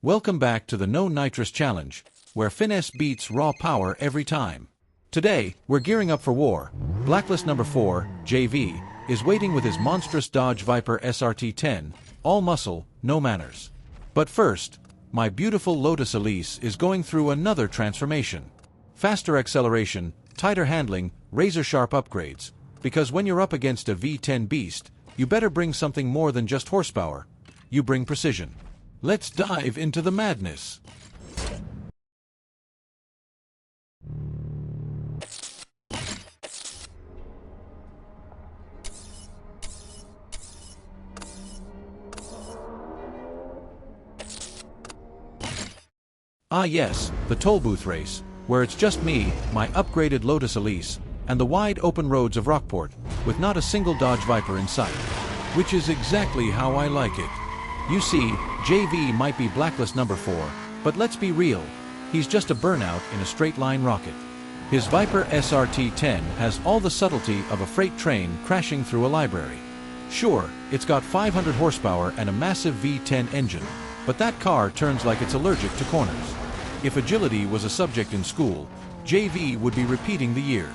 Welcome back to the No Nitrous Challenge, where finesse beats raw power every time. Today, we're gearing up for war. Blacklist number 4, JV, is waiting with his monstrous Dodge Viper SRT10, all muscle, no manners. But first, my beautiful Lotus Elise is going through another transformation. Faster acceleration, tighter handling, razor-sharp upgrades. Because when you're up against a V10 beast, you better bring something more than just horsepower. You bring precision. Let's dive into the madness. Ah yes, the tollbooth race, where it's just me, my upgraded Lotus Elise, and the wide open roads of Rockport, with not a single Dodge Viper in sight. Which is exactly how I like it. You see, JV might be Blacklist number 4, but let's be real, he's just a burnout in a straight-line rocket. His Viper SRT10 has all the subtlety of a freight train crashing through a library. Sure, it's got 500 horsepower and a massive V10 engine, but that car turns like it's allergic to corners. If agility was a subject in school, JV would be repeating the year.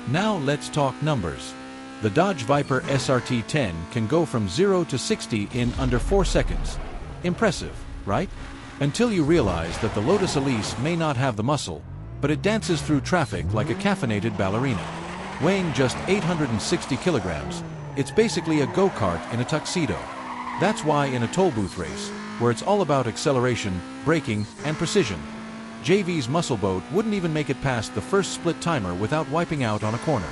Now let's talk numbers. The Dodge Viper SRT10 can go from 0 to 60 in under 4 seconds. Impressive, right? Until you realize that the Lotus Elise may not have the muscle, but it dances through traffic like a caffeinated ballerina. Weighing just 860 kilograms, it's basically a go-kart in a tuxedo. That's why in a tollbooth race, where it's all about acceleration, braking, and precision, JV's muscle boat wouldn't even make it past the first split timer without wiping out on a corner.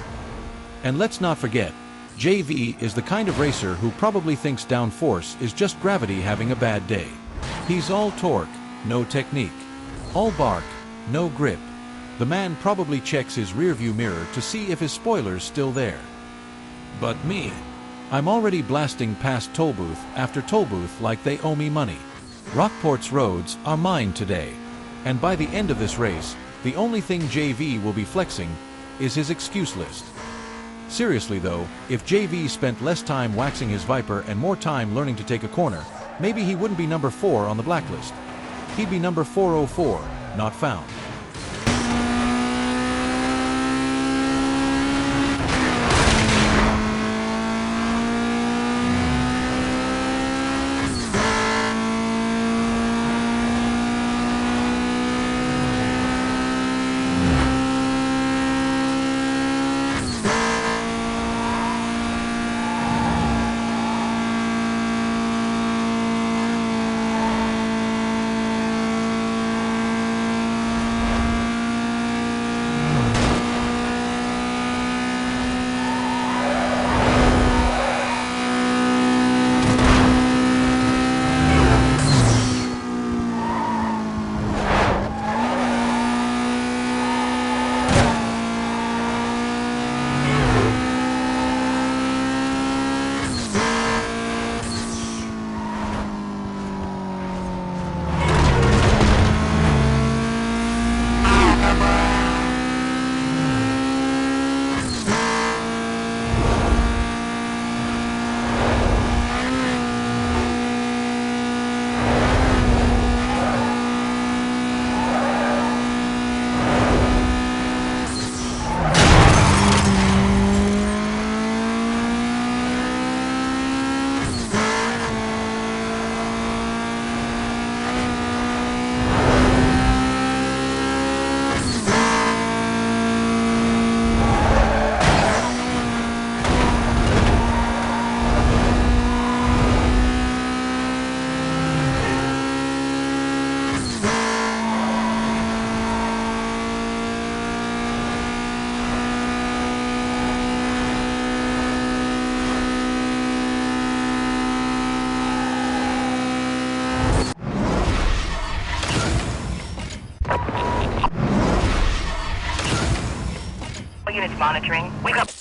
And let's not forget, JV is the kind of racer who probably thinks downforce is just gravity having a bad day. He's all torque, no technique. All bark, no grip. The man probably checks his rearview mirror to see if his spoiler's still there. But me, I'm already blasting past tollbooth after tollbooth like they owe me money. Rockport's roads are mine today. And by the end of this race, the only thing JV will be flexing is his excuse list. Seriously though, if JV spent less time waxing his Viper and more time learning to take a corner, maybe he wouldn't be number 4 on the blacklist. He'd be number 404, not found. Units monitoring. We've got...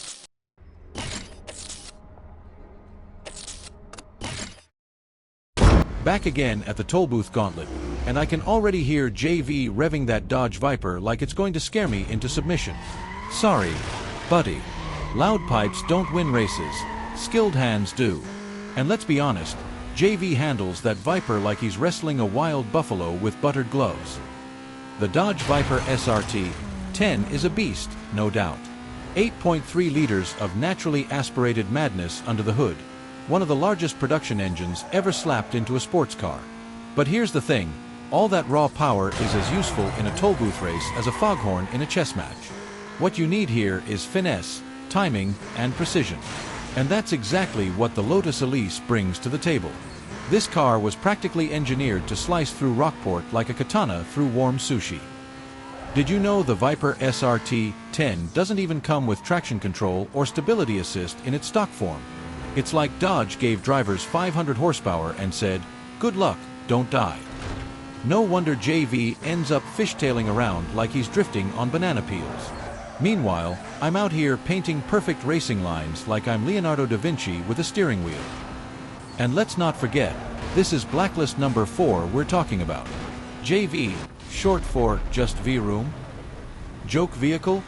Back again at the tollbooth gauntlet, and I can already hear JV revving that Dodge Viper like it's going to scare me into submission. Sorry, buddy. Loud pipes don't win races. Skilled hands do. And let's be honest, JV handles that Viper like he's wrestling a wild buffalo with buttered gloves. The Dodge Viper SRT10 is a beast, no doubt. 8.3 liters of naturally aspirated madness under the hood, one of the largest production engines ever slapped into a sports car. But here's the thing, all that raw power is as useful in a toll booth race as a foghorn in a chess match. What you need here is finesse, timing, and precision. And that's exactly what the Lotus Elise brings to the table. This car was practically engineered to slice through Rockport like a katana through warm sushi. Did you know the Viper SRT10 doesn't even come with traction control or stability assist in its stock form? It's like Dodge gave drivers 500 horsepower and said, "Good luck, don't die." No wonder JV ends up fishtailing around like he's drifting on banana peels. Meanwhile, I'm out here painting perfect racing lines like I'm Leonardo da Vinci with a steering wheel. And let's not forget, this is Blacklist number 4 we're talking about. JV, short for just V-Room? Joke vehicle?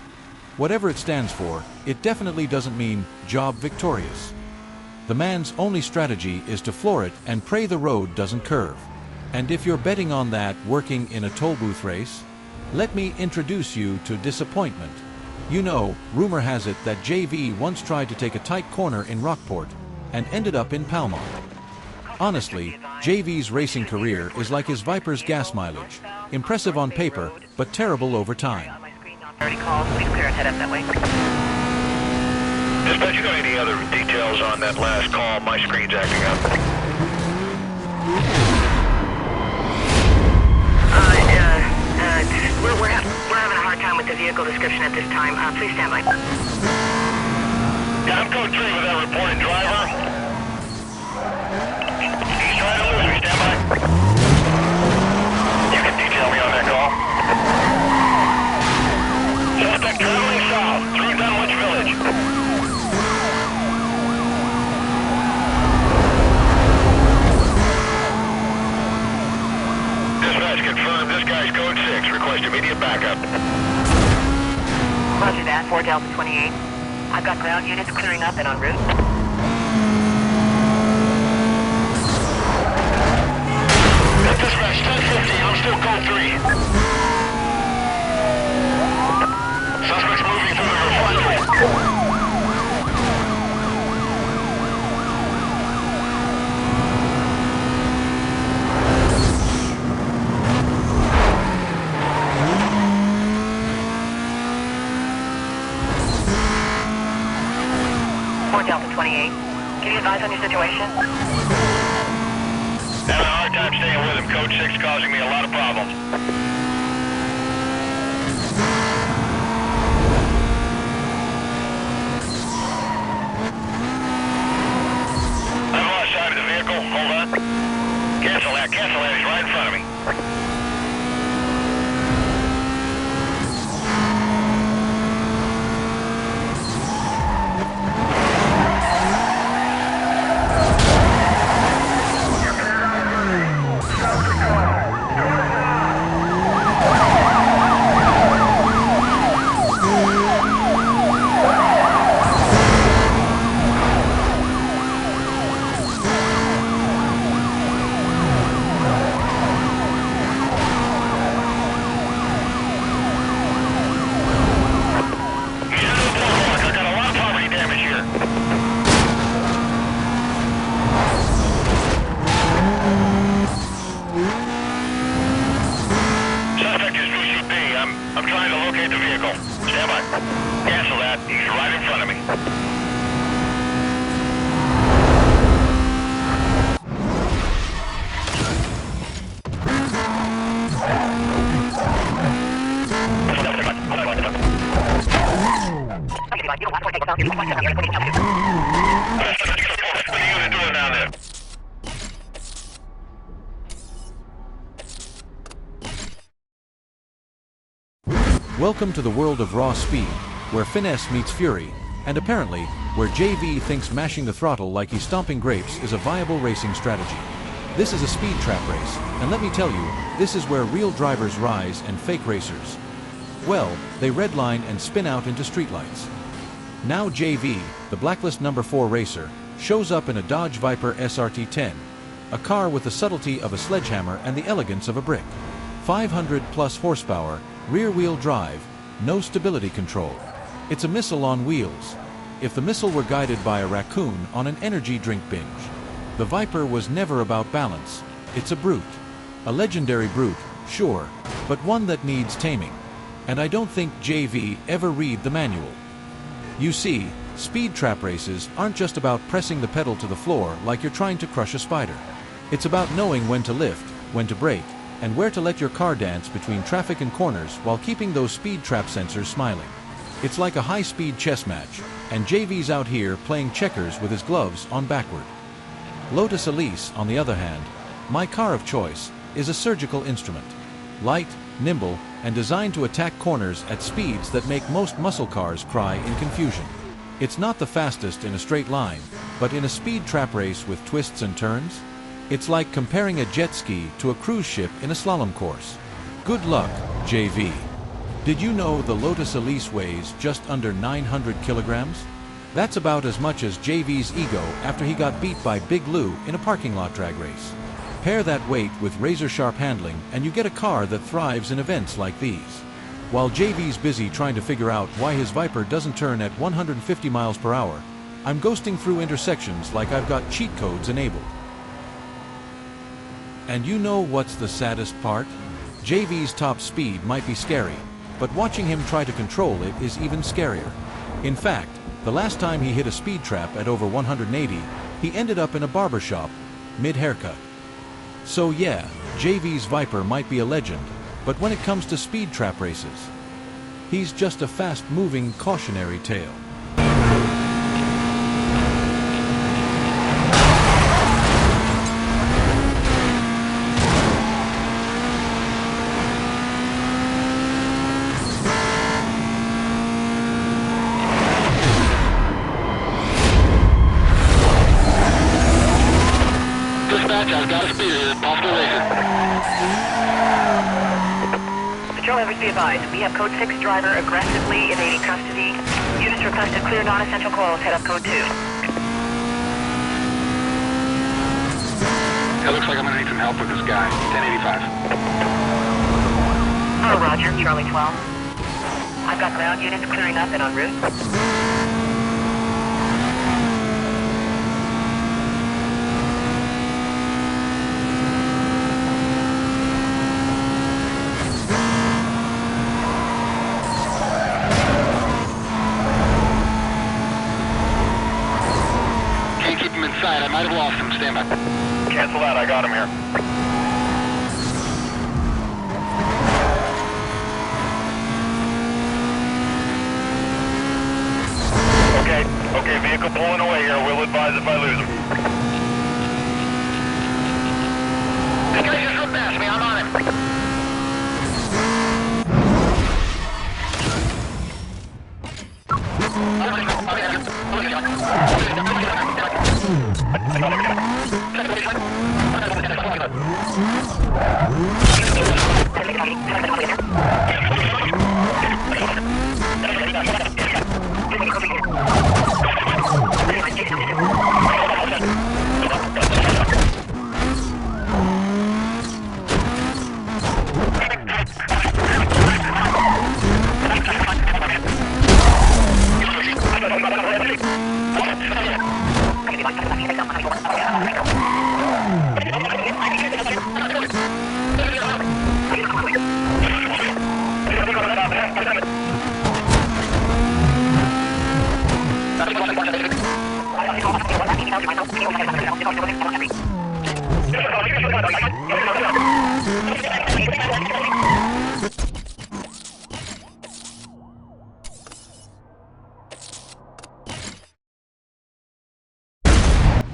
Whatever it stands for, it definitely doesn't mean job victorious. The man's only strategy is to floor it and pray the road doesn't curve. And if you're betting on that working in a toll booth race, let me introduce you to disappointment. You know, rumor has it that JV once tried to take a tight corner in Rockport and ended up in Palmont. Honestly, JV's racing career is like his Viper's gas mileage. Impressive on paper, but terrible over time. Dispatch, you got any other details on that last call? My screen's acting up. We're having a hard time with the vehicle description at this time. Please stand by. Yeah, I'm code 3 with that reported driver. He's trying to lose me. Stand by. You can detail me on that call. Suspect traveling south through Dunwich Village. Dispatch confirmed this guy's code 6. Request immediate backup. Roger that, 4 Delta 28. I've got ground units clearing up and en route. Dispatch, 1050, I'm still code 3. Suspect's moving through the refinery. Delta 28. Can you advise on your situation? Having a hard time staying with him. Code 6 causing me a lot of problems. I've lost sight of the vehicle. Hold on. Cancel that. Cancel that. He's right in front of me. I'm trying to locate the vehicle. Stand by. Cancel that. He's right in front of me. What are you going to do down there? Welcome to the world of raw speed, where finesse meets fury, and apparently, where JV thinks mashing the throttle like he's stomping grapes is a viable racing strategy. This is a speed trap race, and let me tell you, this is where real drivers rise and fake racers. Well, they redline and spin out into streetlights. Now JV, the Blacklist number 4 racer, shows up in a Dodge Viper SRT10, a car with the subtlety of a sledgehammer and the elegance of a brick. 500 plus horsepower, rear-wheel drive, no stability control. It's a missile on wheels. If the missile were guided by a raccoon on an energy drink binge. The Viper was never about balance. It's a brute. A legendary brute, sure, but one that needs taming. And I don't think JV ever read the manual. You see, speed trap races aren't just about pressing the pedal to the floor like you're trying to crush a spider. It's about knowing when to lift, when to brake, and where to let your car dance between traffic and corners while keeping those speed trap sensors smiling. It's like a high-speed chess match, and JV's out here playing checkers with his gloves on backward. Lotus Elise, on the other hand, my car of choice, is a surgical instrument. Light, nimble, and designed to attack corners at speeds that make most muscle cars cry in confusion. It's not the fastest in a straight line, but in a speed trap race with twists and turns, it's like comparing a jet ski to a cruise ship in a slalom course. Good luck, JV. Did you know the Lotus Elise weighs just under 900 kilograms? That's about as much as JV's ego after he got beat by Big Lou in a parking lot drag race. Pair that weight with razor-sharp handling and you get a car that thrives in events like these. While JV's busy trying to figure out why his Viper doesn't turn at 150 miles per hour, I'm ghosting through intersections like I've got cheat codes enabled. And you know what's the saddest part? JV's top speed might be scary, but watching him try to control it is even scarier. In fact, the last time he hit a speed trap at over 180, he ended up in a barber shop, mid-haircut. So yeah, JV's Viper might be a legend, but when it comes to speed trap races, he's just a fast-moving cautionary tale. I've got a speeder, possible racing. Patrol members be advised, we have code 6 driver aggressively evading custody. Units requested clear non-essential calls, head up code 2. It looks like I'm gonna need some help with this guy. 1085. Oh, roger, Charlie 12. I've got ground units clearing up and en route. I might have lost him. Stand by. Cancel that. I got him here. Okay, vehicle pulling away here. We'll advise if I lose him. This guy just run past me. I'm on him.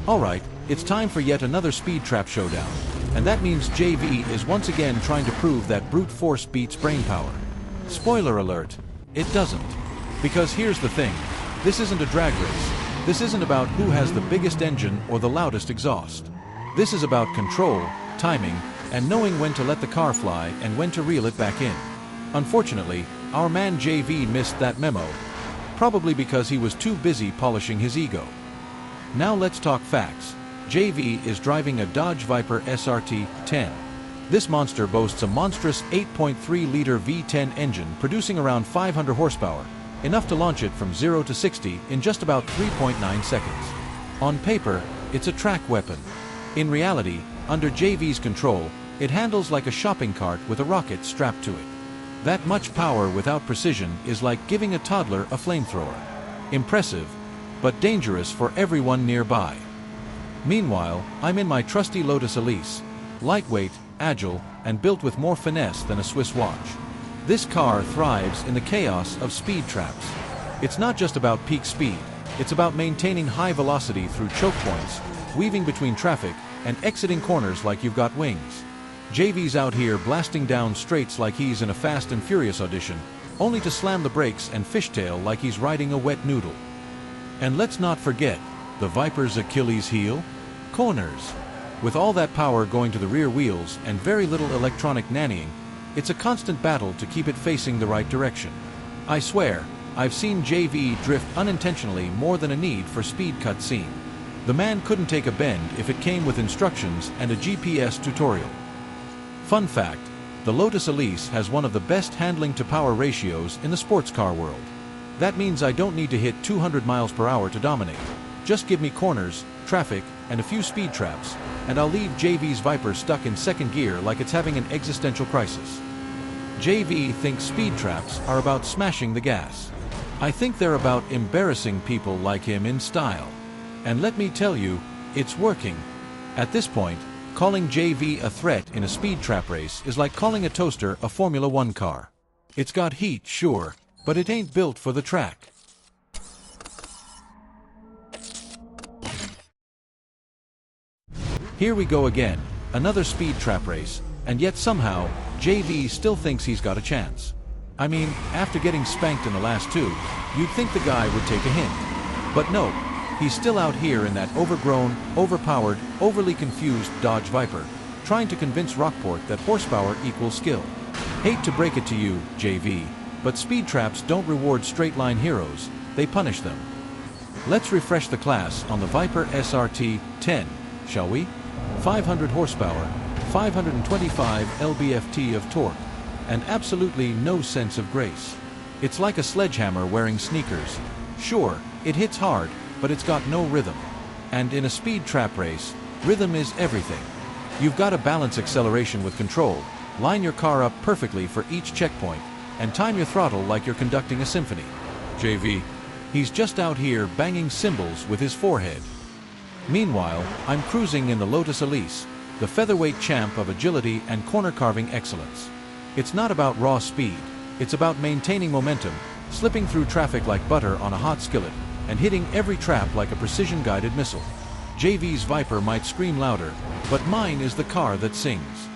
Alright, it's time for yet another speed trap showdown, and that means JV is once again trying to prove that brute force beats brainpower. Spoiler alert, it doesn't. Because here's the thing, this isn't a drag race. This isn't about who has the biggest engine or the loudest exhaust. This is about control, timing, and knowing when to let the car fly and when to reel it back in. Unfortunately, our man JV missed that memo, probably because he was too busy polishing his ego. Now let's talk facts. JV is driving a Dodge Viper SRT10. This monster boasts a monstrous 8.3-liter V10 engine producing around 500 horsepower, enough to launch it from 0 to 60 in just about 3.9 seconds. On paper, it's a track weapon. In reality, under JV's control, it handles like a shopping cart with a rocket strapped to it. That much power without precision is like giving a toddler a flamethrower. Impressive, but dangerous for everyone nearby. Meanwhile, I'm in my trusty Lotus Elise, lightweight, agile, and built with more finesse than a Swiss watch. This car thrives in the chaos of speed traps. It's not just about peak speed, it's about maintaining high velocity through choke points, weaving between traffic, and exiting corners like you've got wings. JV's out here blasting down straights like he's in a Fast and Furious audition, only to slam the brakes and fishtail like he's riding a wet noodle. And let's not forget, the Viper's Achilles heel? Corners. With all that power going to the rear wheels and very little electronic nannying, it's a constant battle to keep it facing the right direction. I swear, I've seen JV drift unintentionally more than a need for speed cut scene. The man couldn't take a bend if it came with instructions and a GPS tutorial. Fun fact, the Lotus Elise has one of the best handling to power ratios in the sports car world. That means I don't need to hit 200 miles per hour to dominate. Just give me corners, traffic, and a few speed traps, and I'll leave JV's Viper stuck in second gear like it's having an existential crisis. JV thinks speed traps are about smashing the gas. I think they're about embarrassing people like him in style. And let me tell you, it's working. At this point, calling JV a threat in a speed trap race is like calling a toaster a Formula One car. It's got heat, sure, but it ain't built for the track. Here we go again, another speed trap race, and yet somehow, JV still thinks he's got a chance. I mean, after getting spanked in the last two, you'd think the guy would take a hint. But no, he's still out here in that overgrown, overpowered, overly confused Dodge Viper, trying to convince Rockport that horsepower equals skill. Hate to break it to you, JV, but speed traps don't reward straight-line heroes, they punish them. Let's refresh the class on the Viper SRT10, shall we? 500 horsepower, 525 lb-ft of torque, and absolutely no sense of grace. It's like a sledgehammer wearing sneakers. Sure, it hits hard, but it's got no rhythm. And in a speed trap race, rhythm is everything. You've got to balance acceleration with control, line your car up perfectly for each checkpoint, and time your throttle like you're conducting a symphony. JV, he's just out here banging cymbals with his forehead. Meanwhile, I'm cruising in the Lotus Elise, the featherweight champ of agility and corner carving excellence. It's not about raw speed, it's about maintaining momentum, slipping through traffic like butter on a hot skillet, and hitting every trap like a precision-guided missile. JV's Viper might scream louder, but mine is the car that sings.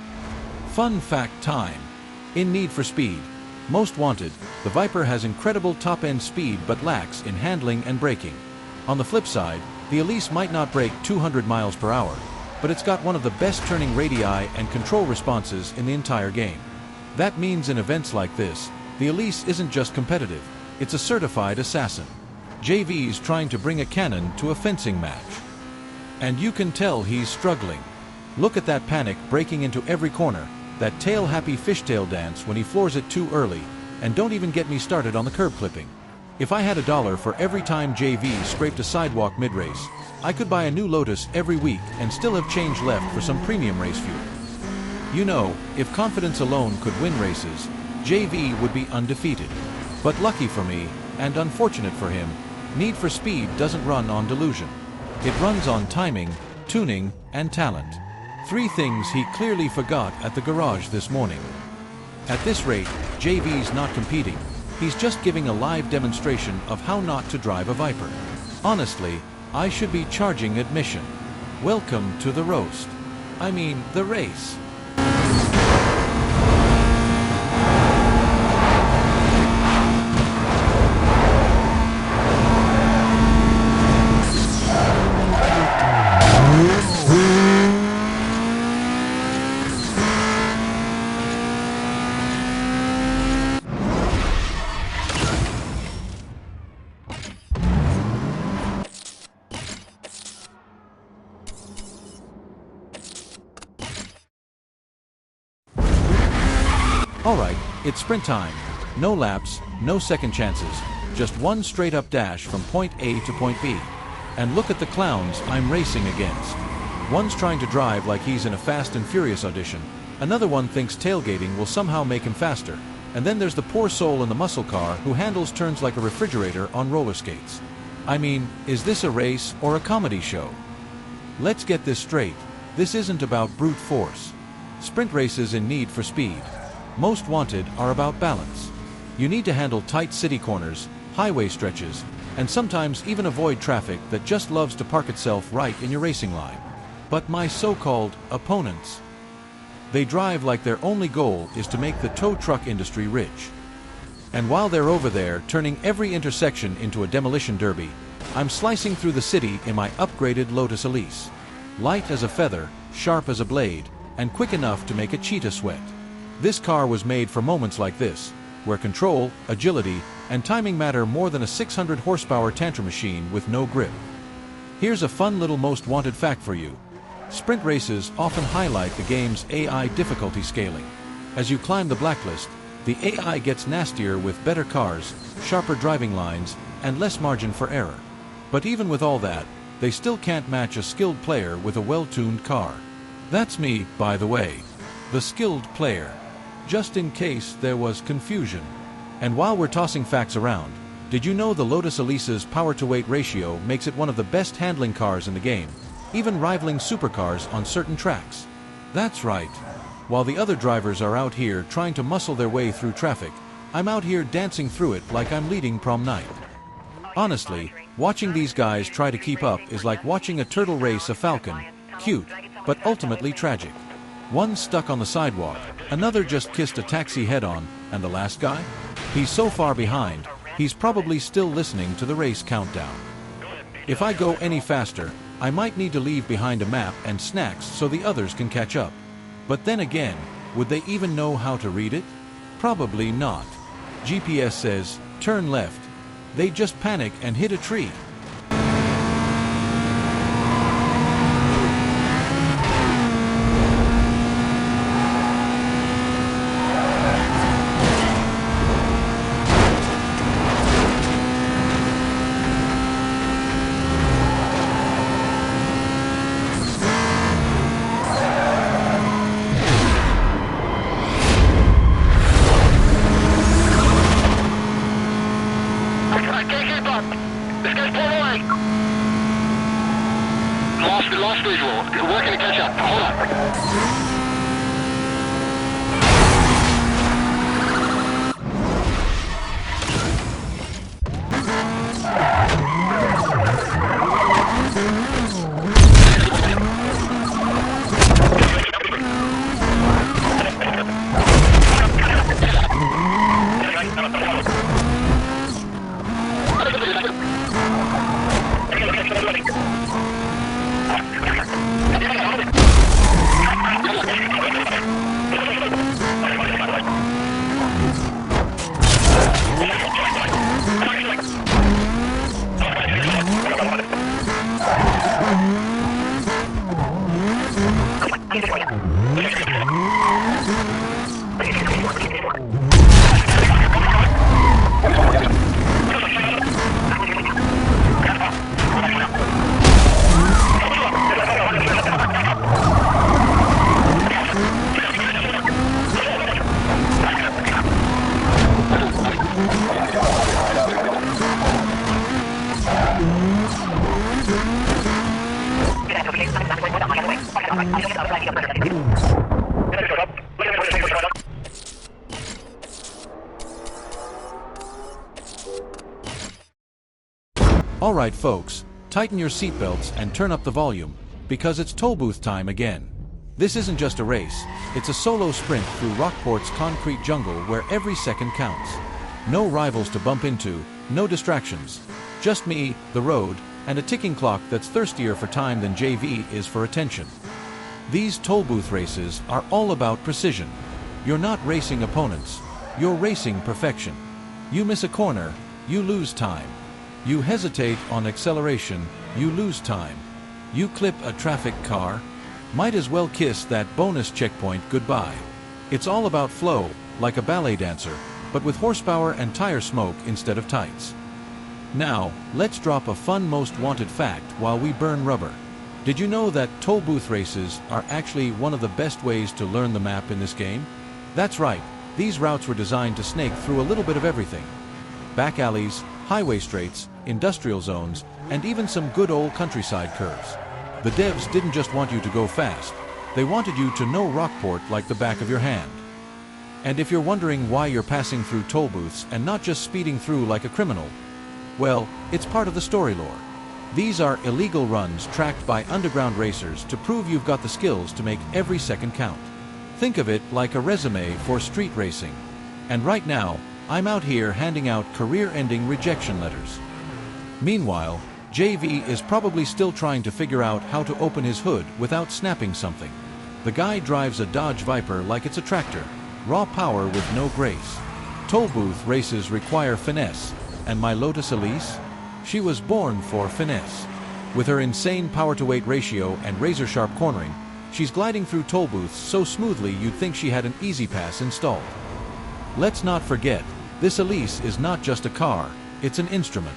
Fun fact time. In Need for Speed, Most Wanted, the Viper has incredible top-end speed but lacks in handling and braking. On the flip side, the Elise might not break 200 miles per hour, but it's got one of the best turning radii and control responses in the entire game. That means in events like this, the Elise isn't just competitive, it's a certified assassin. JV's trying to bring a cannon to a fencing match. And you can tell he's struggling. Look at that panic breaking into every corner, that tail-happy fishtail dance when he floors it too early, and don't even get me started on the curb clipping. If I had $1 for every time JV scraped a sidewalk mid-race, I could buy a new Lotus every week and still have change left for some premium race fuel. You know, if confidence alone could win races, JV would be undefeated. But lucky for me, and unfortunate for him, Need for Speed doesn't run on delusion. It runs on timing, tuning, and talent. 3 things he clearly forgot at the garage this morning. At this rate, JV's not competing. He's just giving a live demonstration of how not to drive a Viper. Honestly, I should be charging admission. Welcome to the roast. I mean, the race. Alright, it's sprint time. No laps, no second chances, just one straight up dash from point A to point B. And look at the clowns I'm racing against. One's trying to drive like he's in a Fast and Furious audition, another one thinks tailgating will somehow make him faster, and then there's the poor soul in the muscle car who handles turns like a refrigerator on roller skates. I mean, is this a race or a comedy show? Let's get this straight, this isn't about brute force. Sprint races in Need for Speed, Most Wanted, are about balance. You need to handle tight city corners, highway stretches, and sometimes even avoid traffic that just loves to park itself right in your racing line. But my so-called opponents, they drive like their only goal is to make the tow truck industry rich. And while they're over there turning every intersection into a demolition derby, I'm slicing through the city in my upgraded Lotus Elise. Light as a feather, sharp as a blade, and quick enough to make a cheetah sweat. This car was made for moments like this, where control, agility, and timing matter more than a 600 horsepower tantrum machine with no grip. Here's a fun little Most Wanted fact for you. Sprint races often highlight the game's AI difficulty scaling. As you climb the Blacklist, the AI gets nastier with better cars, sharper driving lines, and less margin for error. But even with all that, they still can't match a skilled player with a well-tuned car. That's me, by the way. The skilled player. Just in case there was confusion. And while we're tossing facts around, did you know the Lotus Elise's power-to-weight ratio makes it one of the best handling cars in the game, even rivaling supercars on certain tracks? That's right. While the other drivers are out here trying to muscle their way through traffic, I'm out here dancing through it like I'm leading prom night. Honestly, watching these guys try to keep up is like watching a turtle race a falcon. Cute, but ultimately tragic. One stuck on the sidewalk, another just kissed a taxi head-on, and the last guy? He's so far behind, he's probably still listening to the race countdown. If I go any faster, I might need to leave behind a map and snacks so the others can catch up. But then again, would they even know how to read it? Probably not. GPS says, turn left. They just panic and hit a tree. Lost visual. Working to catch up. Hold on. Alright folks, tighten your seatbelts and turn up the volume, because it's toll booth time again. This isn't just a race, it's a solo sprint through Rockport's concrete jungle where every second counts. No rivals to bump into, no distractions. Just me, the road, and a ticking clock that's thirstier for time than JV is for attention. These toll booth races are all about precision. You're not racing opponents, you're racing perfection. You miss a corner, you lose time. You hesitate on acceleration, you lose time. You clip a traffic car, might as well kiss that bonus checkpoint goodbye. It's all about flow, like a ballet dancer, but with horsepower and tire smoke instead of tights. Now, let's drop a fun most wanted fact while we burn rubber. Did you know that toll booth races are actually one of the best ways to learn the map in this game? That's right, these routes were designed to snake through a little bit of everything. Back alleys, highway straights, industrial zones, and even some good old countryside curves. The devs didn't just want you to go fast, they wanted you to know Rockport like the back of your hand. And if you're wondering why you're passing through toll booths and not just speeding through like a criminal, well, it's part of the story lore. These are illegal runs tracked by underground racers to prove you've got the skills to make every second count. Think of it like a resume for street racing. And right now, I'm out here handing out career-ending rejection letters. Meanwhile, JV is probably still trying to figure out how to open his hood without snapping something. The guy drives a Dodge Viper like it's a tractor, raw power with no grace. Toll booth races require finesse, and my Lotus Elise? She was born for finesse. With her insane power-to-weight ratio and razor-sharp cornering, she's gliding through toll booths so smoothly you'd think she had an Easy Pass installed. Let's not forget, this Elise is not just a car, it's an instrument.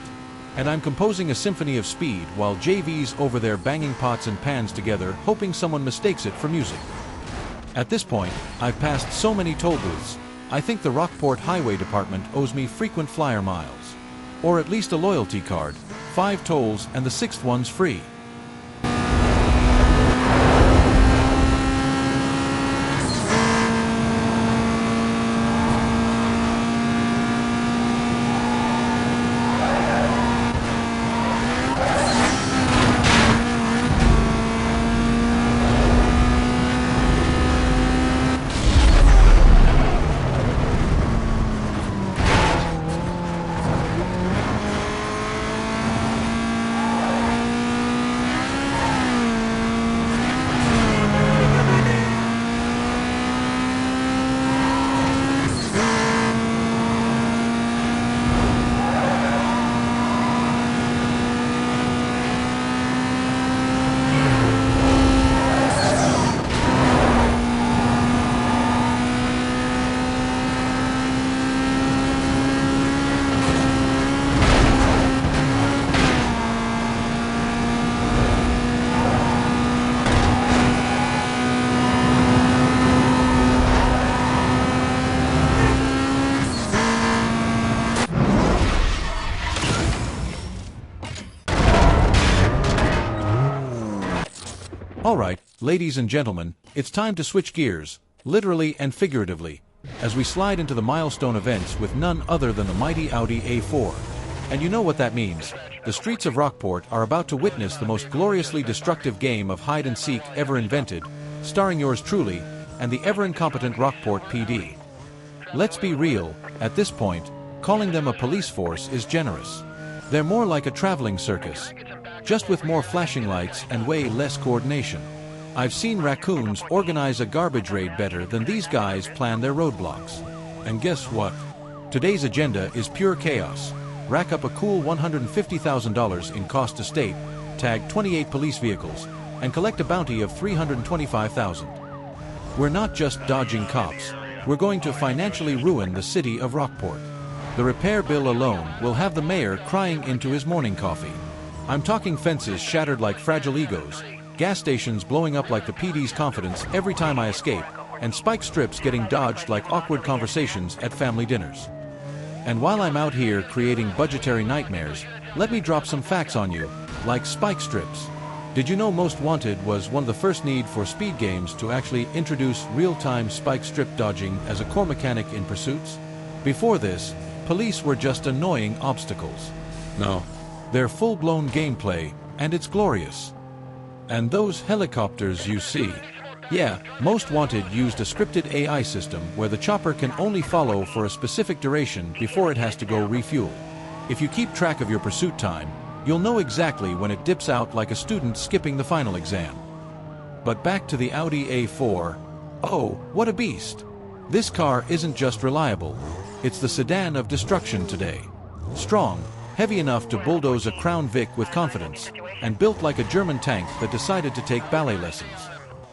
And I'm composing a symphony of speed while JV's over there banging pots and pans together, hoping someone mistakes it for music. At this point, I've passed so many toll booths, I think the Rockport Highway Department owes me frequent flyer miles. Or at least a loyalty card, 5 tolls and the 6th one's free. Alright, ladies and gentlemen, it's time to switch gears, literally and figuratively, as we slide into the milestone events with none other than the mighty Audi A4. And you know what that means. The streets of Rockport are about to witness the most gloriously destructive game of hide-and-seek ever invented, starring yours truly, and the ever-incompetent Rockport PD. Let's be real, at this point, calling them a police force is generous. They're more like a traveling circus, just with more flashing lights and way less coordination. I've seen raccoons organize a garbage raid better than these guys plan their roadblocks. And guess what? Today's agenda is pure chaos. Rack up a cool $150,000 in cost to state, tag 28 police vehicles, and collect a bounty of $325,000. We're not just dodging cops, we're going to financially ruin the city of Rockport. The repair bill alone will have the mayor crying into his morning coffee. I'm talking fences shattered like fragile egos, gas stations blowing up like the PD's confidence every time I escape, and spike strips getting dodged like awkward conversations at family dinners. And while I'm out here creating budgetary nightmares, let me drop some facts on you, like spike strips. Did you know Most Wanted was one of the first Need for Speed games to actually introduce real-time spike strip dodging as a core mechanic in pursuits? Before this, police were just annoying obstacles. No. They're full-blown gameplay, and it's glorious. And those helicopters you see. Yeah, Most Wanted used a scripted AI system where the chopper can only follow for a specific duration before it has to go refuel. If you keep track of your pursuit time, you'll know exactly when it dips out like a student skipping the final exam. But back to the Audi A4. Oh, what a beast! This car isn't just reliable, it's the sedan of destruction today. Strong, heavy enough to bulldoze a Crown Vic with confidence, and built like a German tank that decided to take ballet lessons.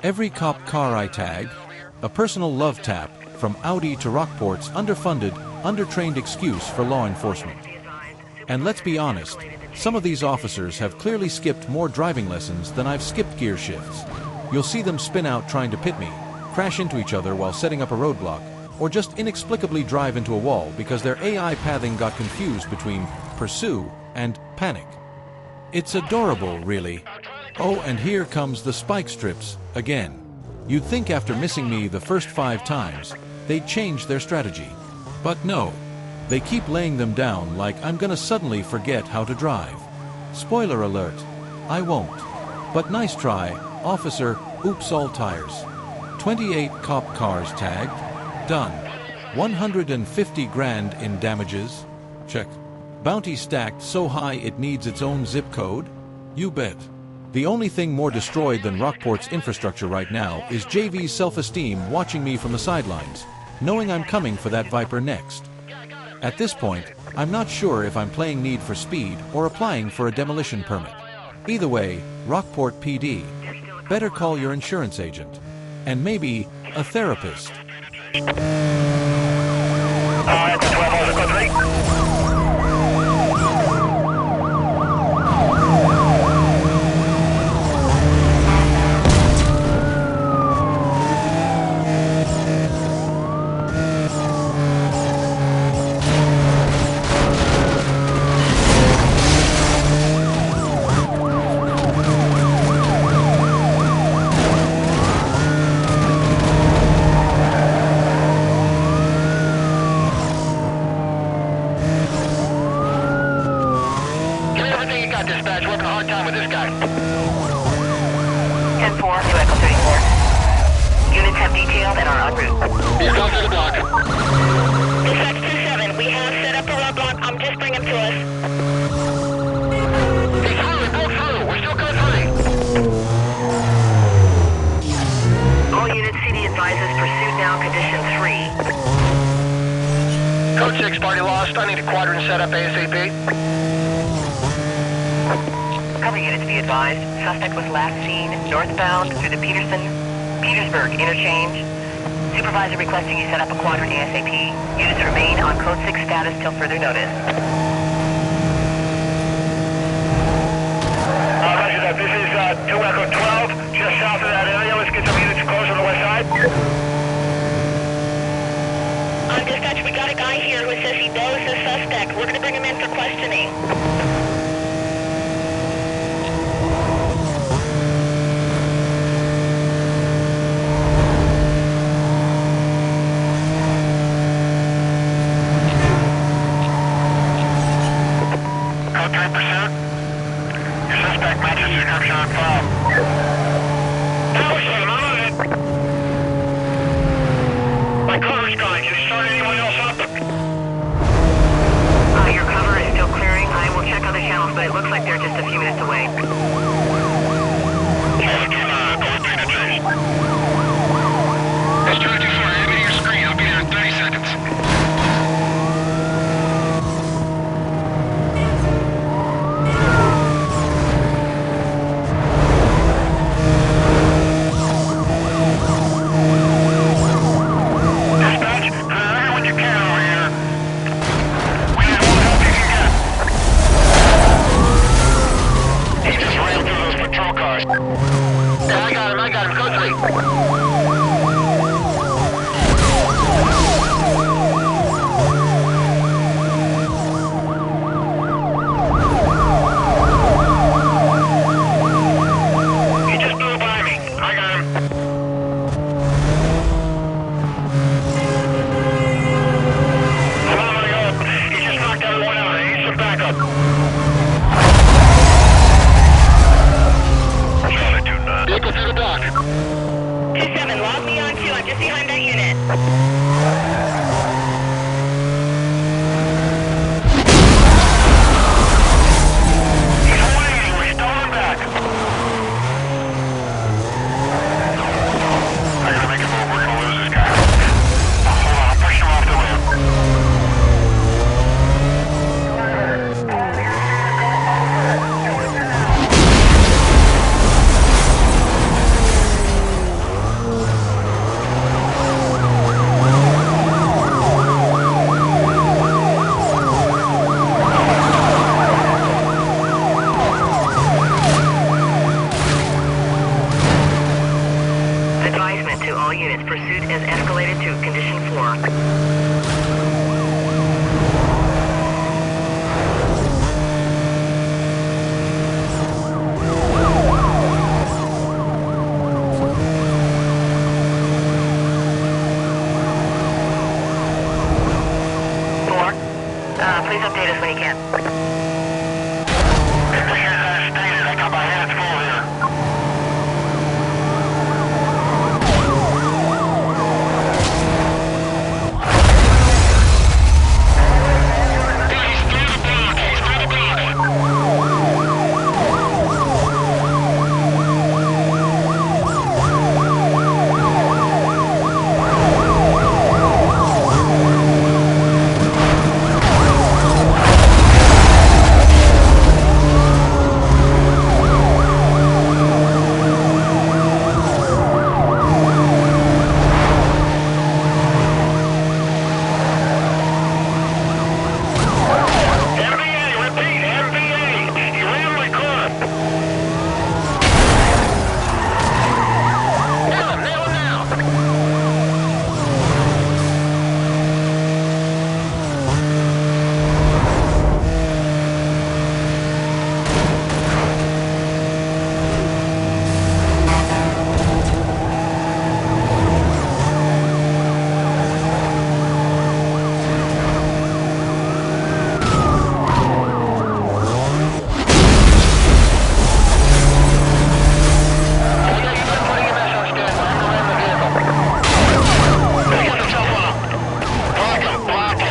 Every cop car I tag, a personal love tap from Audi to Rockport's underfunded, undertrained excuse for law enforcement. And let's be honest, some of these officers have clearly skipped more driving lessons than I've skipped gear shifts. You'll see them spin out trying to pit me, crash into each other while setting up a roadblock, or just inexplicably drive into a wall because their AI pathing got confused between pursue and panic. It's adorable, really. Oh, and here comes the spike strips again. You'd think after missing me the first 5 times, they'd change their strategy. But no. They keep laying them down like I'm gonna suddenly forget how to drive. Spoiler alert, I won't. But nice try, officer. Oops, all tires. 28 cop cars tagged. Done. 150 grand in damages. Check. Bounty stacked so high it needs its own zip code? You bet. The only thing more destroyed than Rockport's infrastructure right now is JV's self-esteem watching me from the sidelines, knowing I'm coming for that Viper next. At this point, I'm not sure if I'm playing Need for Speed or applying for a demolition permit. Either way, Rockport PD. Better call your insurance agent. And maybe a therapist. Dispatch, working a hard time with this guy. 10-4 to Echo 34. Units have detailed and are en route. He's gone through the block. Dispatch 2-7, we have set up a roadblock. Just bring him to us. He's through, he broke through. We're still code 3. All units, CD advises pursuit now, condition 3. Code 6, party lost. I need a quadrant set up ASAP. Cover units be advised. Suspect was last seen northbound through the Petersburg interchange. Supervisor requesting you set up a quadrant ASAP. Units remain on code 6 status till further notice. Roger that. This is 2 Echo 12, just south of that area. Let's get some units close on the west side. On dispatch, we got a guy here who says he knows the suspect. We're going to bring him in for questioning. Your cover is still clearing. I will check other channels, but it looks like they're just a few minutes away. It's 24. I'm in your screen. I'll be there in 30 seconds. Please update us when you can. Everything is as stated. I got my hands full here. He's through the block. He's through the block.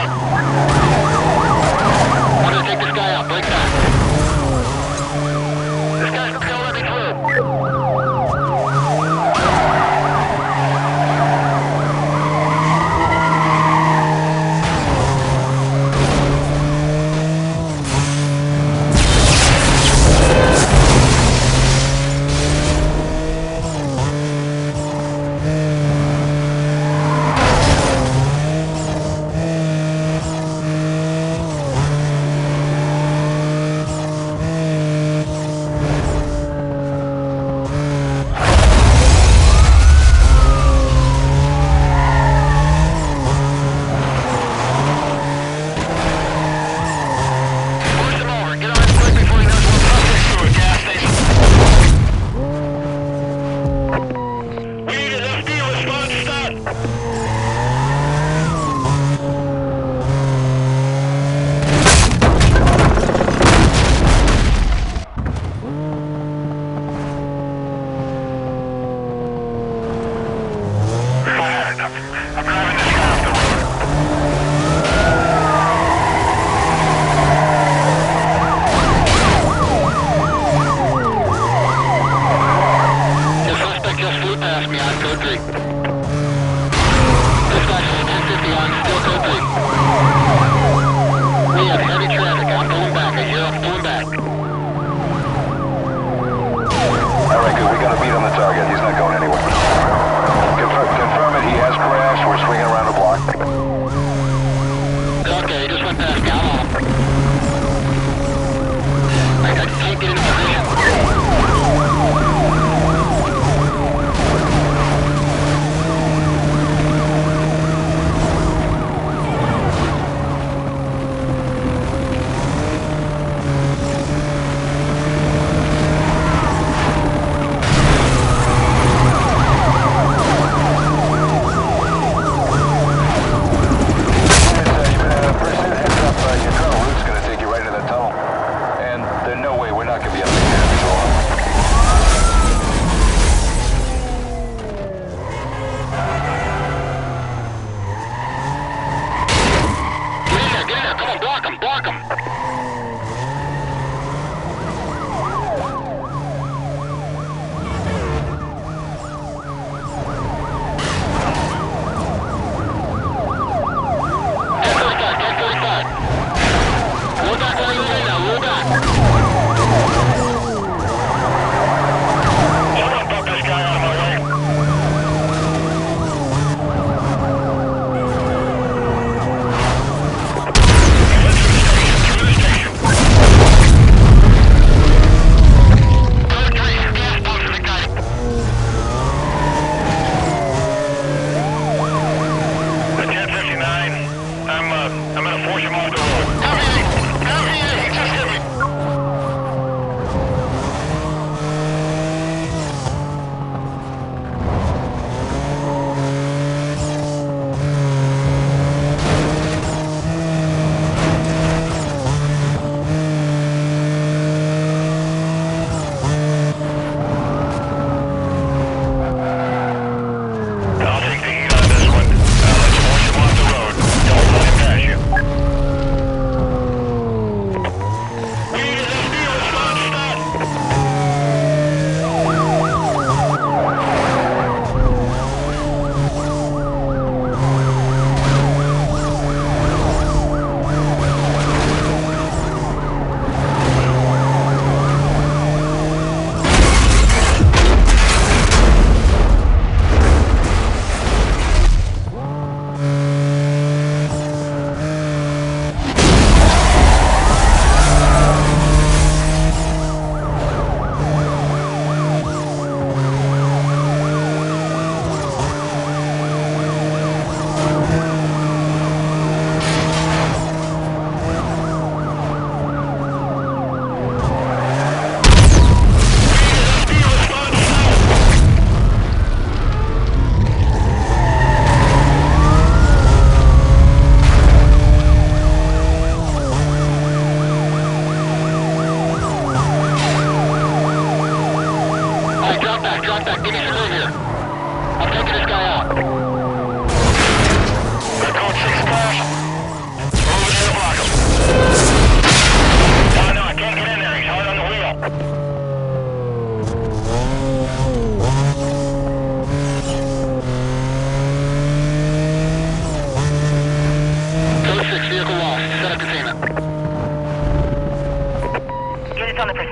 There's no way we're not going to be able to get it.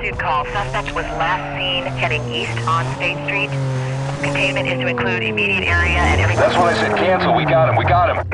pursuit call. Suspect was last seen heading east on State Street. Containment is to include immediate area and every... That's what I said. Cancel. We got him. We got him.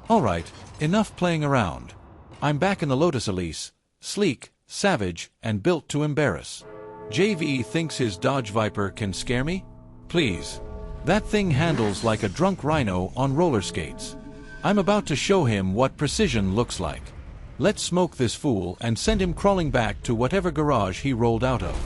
Alright, enough playing around. I'm back in the Lotus Elise, sleek, savage, and built to embarrass. JV thinks his Dodge Viper can scare me? Please. That thing handles like a drunk rhino on roller skates. I'm about to show him what precision looks like. Let's smoke this fool and send him crawling back to whatever garage he rolled out of.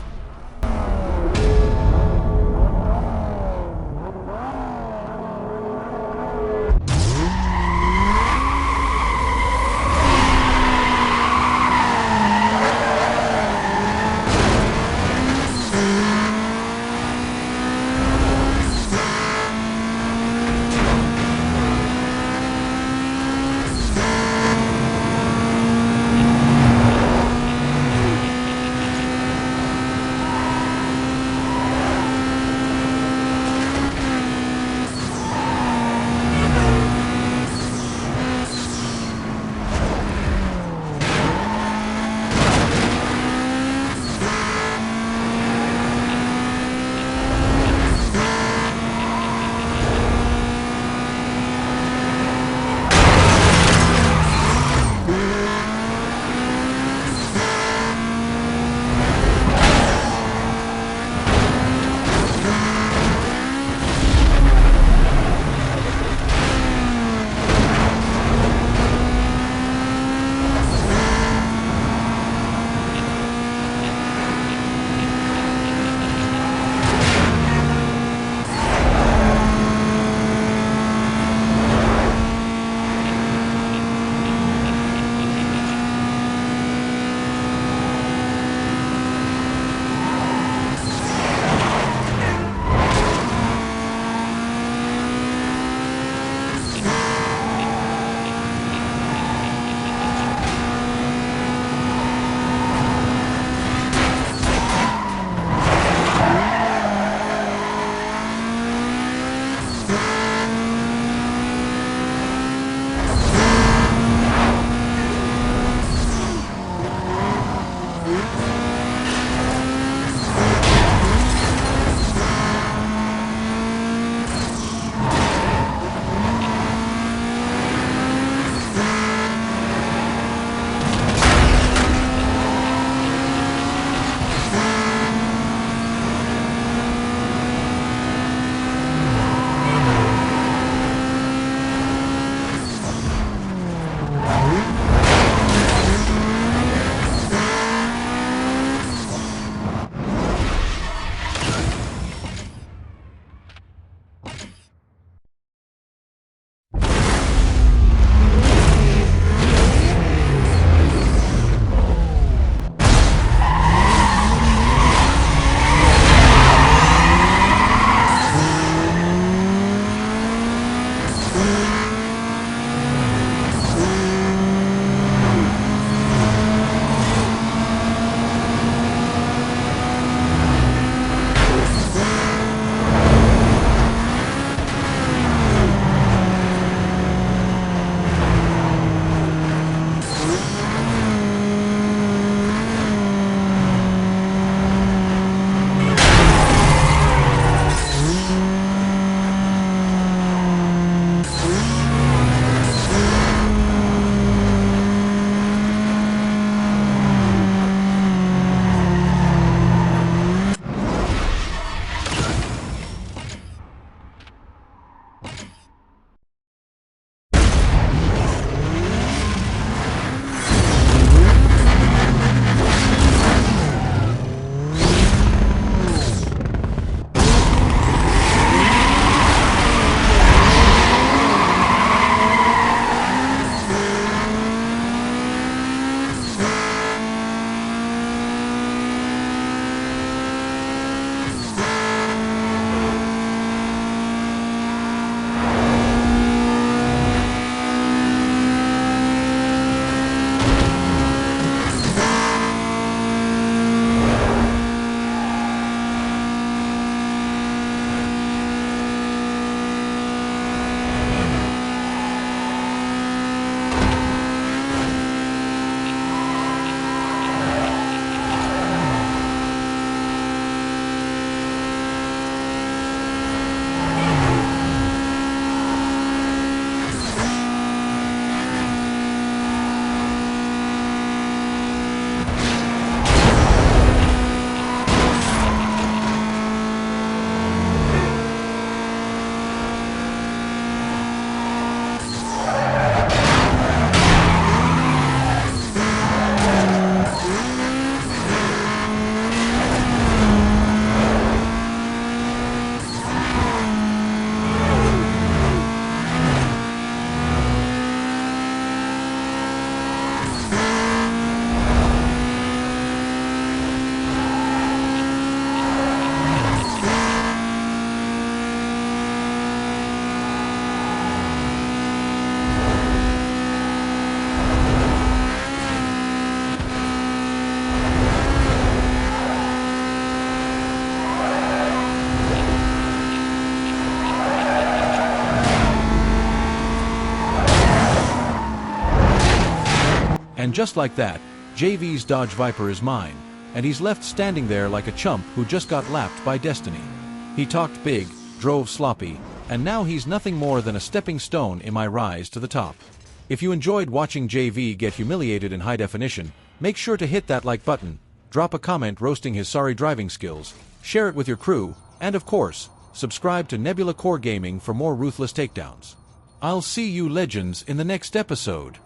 And just like that, JV's Dodge Viper is mine, and he's left standing there like a chump who just got lapped by destiny. He talked big, drove sloppy, and now he's nothing more than a stepping stone in my rise to the top. If you enjoyed watching JV get humiliated in high definition, make sure to hit that like button, drop a comment roasting his sorry driving skills, share it with your crew, and of course, subscribe to Nebula Core Gaming for more ruthless takedowns. I'll see you legends in the next episode.